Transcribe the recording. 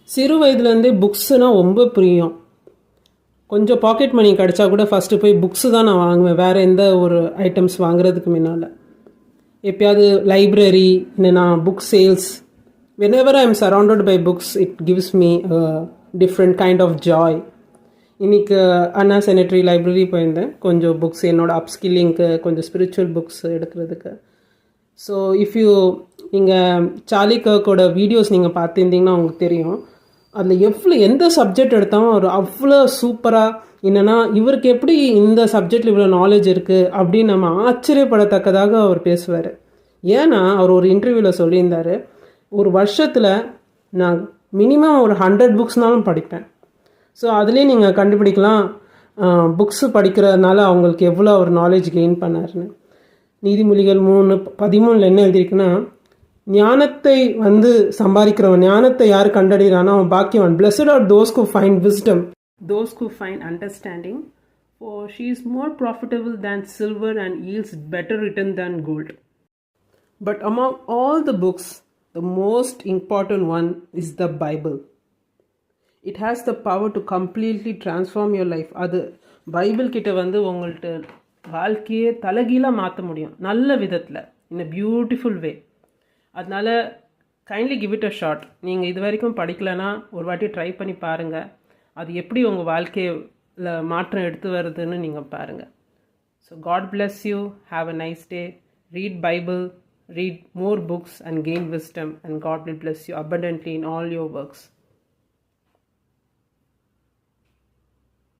சிறு வயதுலேருந்தே புக்ஸுனால் ரொம்ப பிரியம். கொஞ்சம் பாக்கெட் மணி கிடச்சா கூட ஃபஸ்ட்டு போய் புக்ஸு தான் நான் வாங்குவேன், வேறு எந்த ஒரு ஐட்டம்ஸ் வாங்குறதுக்கு முன்னால். எப்பயாவது லைப்ரரி இல்லைனா book sales, whenever I am surrounded by books, it gives me a different kind of joy. இன்றைக்கி அண்ணா செனட்ரி லைப்ரரி போயிருந்தேன், கொஞ்சம் புக்ஸ் என்னோடய அப்ஸ்கில்லிங்க்கு, கொஞ்சம் ஸ்பிரிச்சுவல் புக்ஸ் எடுக்கிறதுக்கு. ஸோ இஃப் யூ நீங்கள் சார்லி கர்க்கோட வீடியோஸ் நீங்கள் பார்த்துருந்தீங்கன்னா உங்களுக்கு தெரியும், அதில் எந்த சப்ஜெக்ட் எடுத்தாலும் அவர் அவ்வளோ சூப்பராக, என்னென்னா இவருக்கு எப்படி இந்த சப்ஜெக்டில் இவ்வளோ நாலேஜ் இருக்குது அப்படின்னு நம்ம ஆச்சரியப்படத்தக்கதாக அவர் பேசுவார். ஏன்னா அவர் ஒரு இன்டர்வியூவில் சொல்லியிருந்தார், ஒரு வருஷத்தில் நான் மினிமம் ஒரு 100 புக்ஸ்னாலும் படிப்பேன். ஸோ அதுலேயே நீங்கள் கண்டுபிடிக்கலாம் புக்ஸு படிக்கிறதுனால அவங்களுக்கு எவ்வளோ ஒரு நாலேஜ் கெயின் பண்ணாருன்னு. நீதிமொழிகள் 3:13 என்ன எழுதியிருக்குன்னா, ஞானத்தை சம்பாதிக்கிறவன், ஞானத்தை யார் கண்டடைகிறானோ அவன் பாக்கியவான். Blessed are those who find wisdom, those who find understanding, for she is more profitable than silver and yields better return than gold. But among all the books, the most important one is the Bible. It has the power to completely transform your life. அது Bible கிட்ட உங்கள்கிட்ட வாழ்க்கையே தலைகீழாக மாற்ற முடியும், நல்ல விதத்தில், இன் அ beautiful way. அதனால் kindly give it a shot. நீங்கள் இது வரைக்கும் படிக்கலைன்னா ஒரு வாட்டி ட்ரை பண்ணி பாருங்கள், அது எப்படி உங்கள் வாழ்க்கையில் மாற்றம் எடுத்து வருதுன்னு நீங்கள் பாருங்கள். So god bless you, have a nice day, read Bible, read more books and gain wisdom, and God will bless you abundantly in all your works.